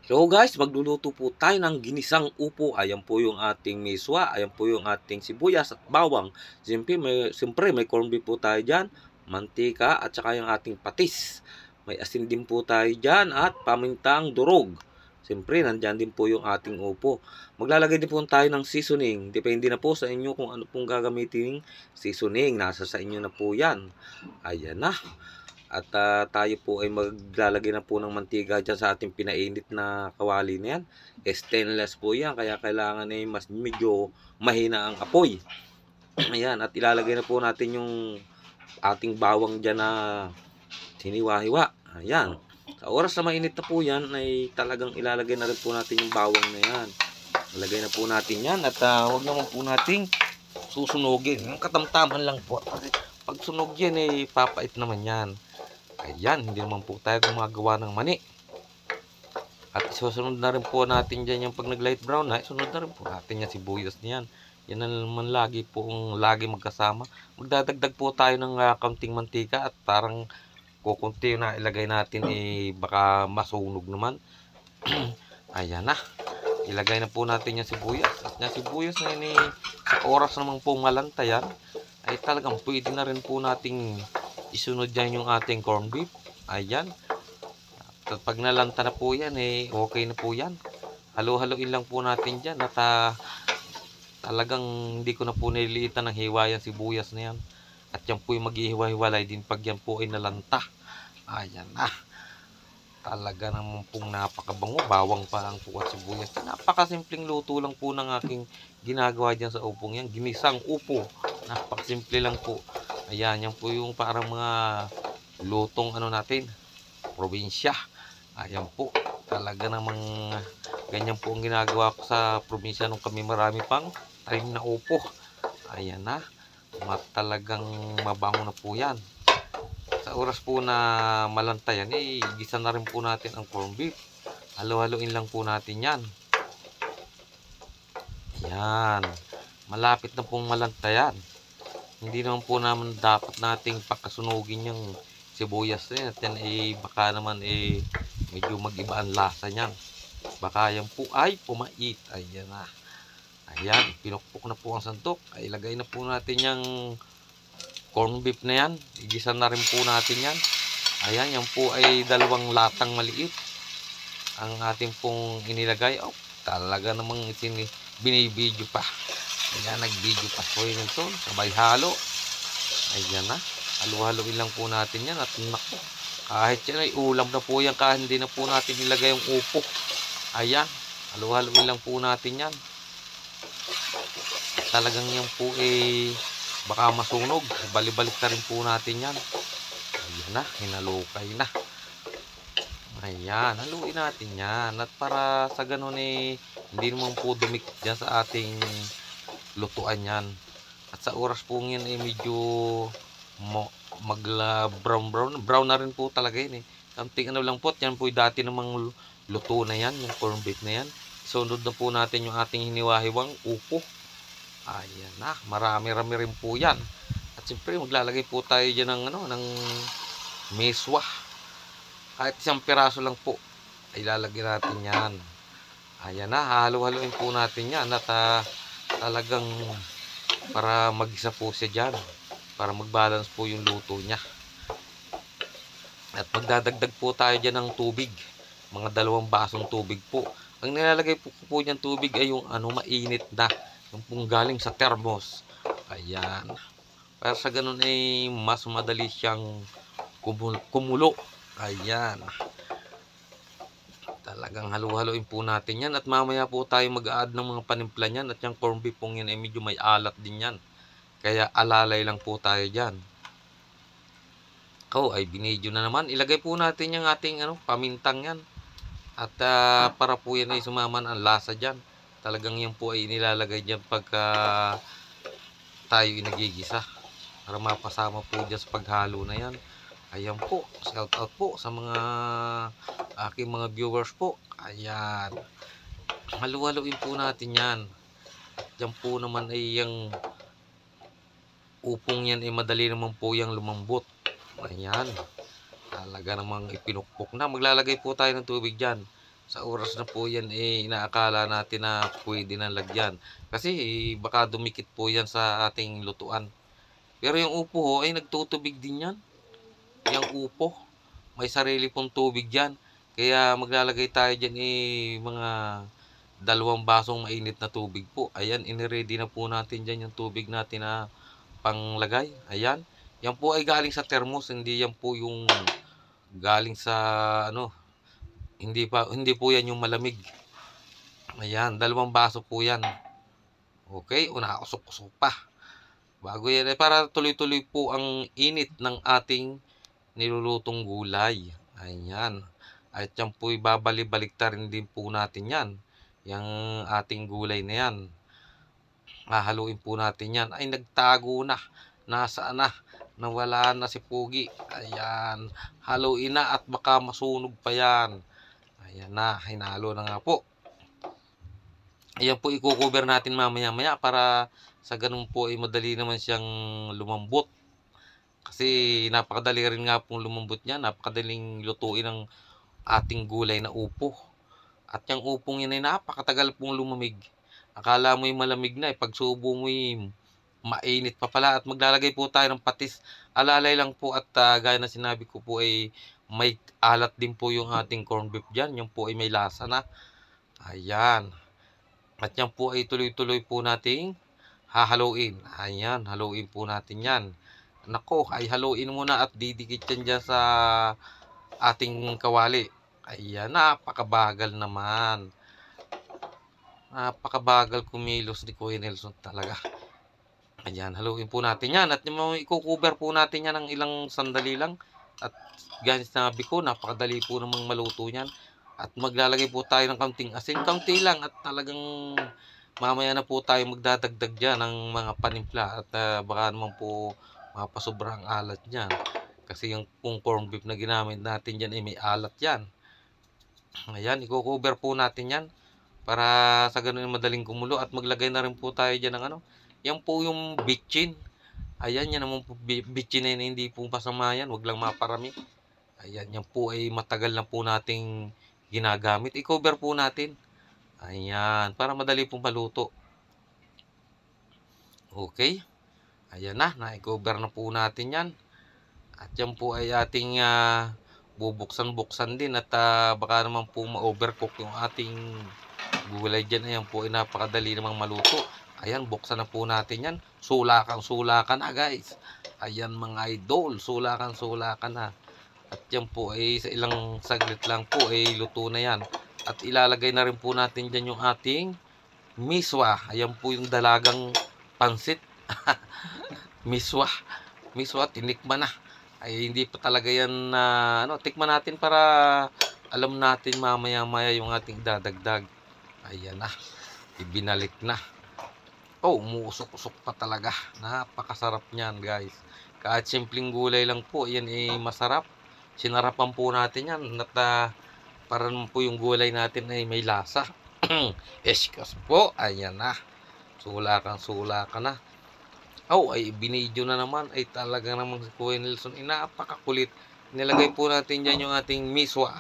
Hello guys, magluluto po tayo ng ginisang upo. Ayan po yung ating miswa, ayan po yung ating sibuyas at bawang. Siyempre may corned beef po tayo dyan, mantika at saka yung ating patis. May asin din po tayo dyan at pamintang durog. Siyempre nandyan din po yung ating upo. Maglalagay din po tayo ng seasoning. Depende na po sa inyo kung ano pong gagamitin seasoning. Nasa sa inyo na po yan. Ayan na. At tayo po ay maglalagay na po ng mantika dyan sa ating pinainit na kawali na yan. Stainless po yan, kaya kailangan ay mas medyo mahina ang apoy. Ayan, at ilalagay na po natin yung ating bawang dyan na siniwa-hiwa. Ayan. Sa oras na mainit na po yan, ay talagang ilalagay na rin po natin yung bawang na yan. Ilagay na po natin yan at huwag naman po nating susunogin. Yung katamtaman lang po. Pag sunog yan, ay papait naman yan. Ayan, hindi naman po tayo gumagawa ng mani. At susunod na rin po natin dyan yung pag nag-light brown na, sunod na rin po natin yung sibuyas niyan. Yan na naman lagi po lagi magkasama. Magdadagdag po tayo ng kaunting mantika at parang kukunti na ilagay natin baka masunog naman. Ayan na. Ilagay na po natin yung sibuyas. At yung sibuyas na yun sa oras naman po malanta yan, ay talagang pwede na rin po nating isunod dyan yung ating corned beef. Ayan. At pag nalanta na po yan, okay na po yan. Halo-haloin lang po natin dyan. At talagang hindi ko na po nililiitan ng hiwa yung sibuyas na yan. At yan po yung maghihiwa-hiwalay din pag yan po ay nalanta. Ayan na. Talaga naman pong napakabango. Bawang pa lang po at sibuyas. Napakasimpleng luto lang po ng aking ginagawa dyan sa upong yan. Ginisang upo. Napakasimple lang po. Ayan, yan po yung parang mga lutong natin, probinsya. Ayan po, talaga namang ganyan po ang ginagawa ko sa probinsya nung kami marami pang time na upo. Ayan na, talagang mabango na po yan. Sa oras po na malanta yan, gisa na rin po natin ang corned beef. Halo-haloin lang po natin yan. Ayan, malapit na pong malanta yan. Hindi naman po naman dapat nating pakasunugin yung sibuyas na yan. At yan baka naman medyo mag-iba ang lasa niyan. Baka yan po ay pumait. Ayan na. Ayan, pinukpok na po ang sandok. Ay, ilagay na po natin yung corned beef na yan. Igisa na rin po natin yan. Ayan, yan po ay dalawang latang maliit. Ang ating pong inilagay. Oh, talaga namang binibidyo pa. Ayan, nag-video pa po yun ito. Sabay halo. Ayan na. Halo-haloin lang po natin yan. At naku, kahit yan ay ulam na po yan. Kahit hindi na po natin ilagay yung upo. Ayan. Halo-haloin lang po natin yan. Talagang yan po baka masunog. Balik-balik na rin po natin yan. Ayan na. Hinalukay na. Ayan. Haluin natin yan. At para sa ganun hindi naman po dumikit dyan sa ating lutuan yan. At sa oras po yan medyo brown na rin po talaga yun Something lang po. Yan po dati namang luto na yan. Yung corned beef na yan. Sunod na po natin yung ating hiniwa-hiwang upo. Ayan na. Marami-rami rin po yan. At siyempre maglalagay po tayo dyan ng meswa. Kahit isang piraso lang po ay lalagay natin yan. Ayan na. Halo-haloin po natin yan. At talagang para mag-isa po siya dyan, para mag-balance po yung luto niya. At magdadagdag po tayo dyan ng tubig, mga 2 basong tubig po. Ang nilalagay po dyan tubig ay yung mainit na, yung pong galing sa thermos. Ayan, para sa ganun mas madali siyang kumulo. Ayan, talagang halo-haloin po natin yan. At mamaya po tayo mag-add ng mga panimpla niyan. At yung corned beef pong yan medyo may alat din yan. Kaya alalay lang po tayo dyan. Ay binidyo na naman. Ilagay po natin yung ating pamintang yan. At para po yan sumaman ang lasa dyan. Talagang yan po ay nilalagay dyan pagka tayo nagigisa. Para mapasama po dyan sa paghalo na yan. Ayan po, shout out po sa mga aking mga viewers po. Ayan. Halu-haluin po natin yan. Diyan po naman yung upong yan madali naman po yung lumambot. Ayan. Talaga namang ipinukpok na. Maglalagay po tayo ng tubig dyan. sa oras na po yan inaakala natin na pwede na lagyan. Kasi baka dumikit po yan sa ating lutuan. Pero yung upo ho ay nagtutubig din yan. Yung upo, may sarili pong tubig yan. Kaya maglalagay tayo dyan mga 2 basong mainit na tubig po. Ayan, iniready na po natin dyan yung tubig natin na panglagay. Ayan. Yan po ay galing sa thermos, hindi yan po yung galing sa hindi po yan yung malamig. Ayan, 2 baso po yan. Okay, usok-usok pa. Bago yan para tuloy-tuloy po ang init ng ating nilulutong gulay. Ayan. At yan po ibabalik-baliktarin din po natin yan. Yung ating gulay na yan. Hahaluin po natin yan. Ay, nagtago na. Nasaan na? Nawala na si Pugi. Ayan. Haluin na at baka masunog pa yan. Ayan na. Hinalo na nga po. Ayan po, i-cover natin mamaya-maya para sa ganun po ay madali naman siyang lumambot. Kasi napakadali rin nga pong lumambot niya. Napakadaling lutuin ng ating gulay na upo. At yung upong yan ay napakatagal pong lumamig. Akala mo yung malamig na, pag subo mo yung mainit pa pala. At maglalagay po tayo ng patis. Alalay lang po at gaya na sinabi ko po ay may alat din po yung ating corned beef dyan. Yung po ay may lasa na. Ayan. At yan po ay tuloy-tuloy po nating hahaluin. Ayan, haluin po natin yan. Nako, ay haluin muna at didikit yan dyan sa ating kawali. Ayan, napakabagal naman. Napakabagal kumilos ni Kuya Nelson talaga. Ayan, haluin po natin yan. At i-cover po natin yan ng ilang sandali lang. At ganyan sinabi ko, napakadali po namang maluto yan. At maglalagay po tayo ng kaunting asin. Kaunti lang at talagang mamaya na po tayo magdadagdag dyan ng mga panimpla. At baka naman po mapasobrang alat niyan. Kasi yung corned beef na ginamit natin dyan ay may alat yan. Ayan, i-cover po natin yan para sa ganun madaling kumulo. At maglagay na rin po tayo dyan ng yan po yung bitchin. Ayan, yan naman po bitchin na hindi po masama yan. Huwag lang maparami. Ayan, yan po ay matagal na po nating ginagamit. I-cover po natin. Ayan, para madali pong maluto. Okay. Ayan na, na-cover na po natin yan. At yan po ay ating bubuksan-buksan din at baka naman po ma-overcook yung ating gulay dyan. Ayan po ay napakadali namang maluto. Ayan, buksan na po natin yan. Sulakan na guys. Ayan mga idol, sulakan na. At yan po ay sa ilang saglit lang po ay luto na yan. At ilalagay na rin po natin dyan yung ating miswa. Ayan po yung dalagang pansit. Miswa, tinikman na. Ay hindi pa talaga yan na tikman natin para alam natin mamaya-maya yung ating dadagdag. Ayan na. Ibinalik na. Oh, umuusok-usok pa talaga. Napakasarap niyan, guys. Kahit simpleng gulay lang po, yan ay masarap. Sinarapan po natin yan at para naman po yung gulay natin ay may lasa. Eskas po. Ayan na. Sulakan na. Oh, ay binidyo na naman. Ay talaga namang si Kuya Nelson ay napakakulit. Nilagay po natin dyan yung ating miswa.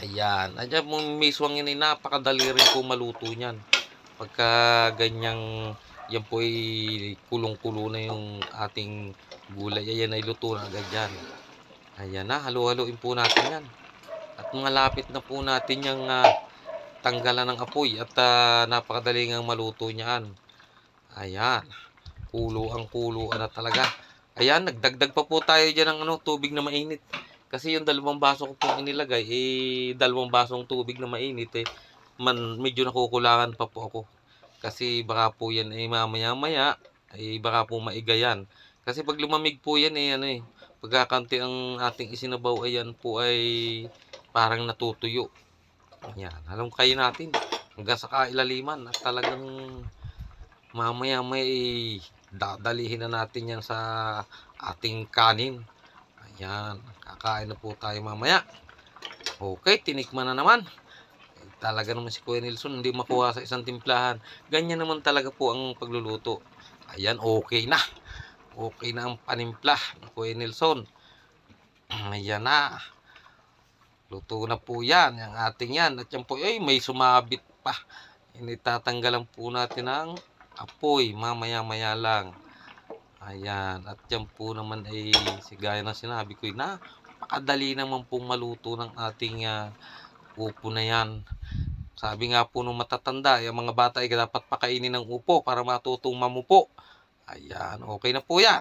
Ayan. Ayan mong miswang yun ay napakadali rin po maluto niyan. Pagka ganyang yan po ay kulong-kulo na yung ating gulay. Ayan ay luto na agad yan. Ayan na. Halo-haloin po natin yan. At malapit na po natin yung tanggalan ng apoy. At napakadali nga maluto niyan. Ayan. Kulo na talaga. Ayan, nagdagdag pa po tayo dyan ng tubig na mainit. Kasi yung 2 baso ko pong inilagay, 2 basong tubig na mainit medyo nakukulangan pa po ako. Kasi baka po yan mamaya-maya, baka po maigayan. Kasi pag lumamig po yan pagkakanti ang ating isinabaw ayan po ay parang natutuyo. Ayan, alam kayo natin, hanggang sa kailaliman at talagang mamaya may dadalihin na natin yan sa ating kanin. Ayan, kakain na po tayo mamaya. Okay, tinikman na naman. Talaga naman si Kuya Nelson hindi makuha sa isang timplahan. Ganyan naman talaga po ang pagluluto. Ayan, okay na. Okay na ang panimpla ng Kuya Nelson. Ayan na. Luto na po yan, yung ating yan. At yan po, ay may sumabit pa. Initatanggalan po natin ang apoy, mamaya-maya lang. Ayan, at yan po naman ay gaya ng sinabi ko, napakadali naman pong maluto ng ating upo na yan. Sabi nga po nung matatanda, yung mga bata ay dapat pakainin ng upo para matutong mamupo. Ayan, okay na po yan.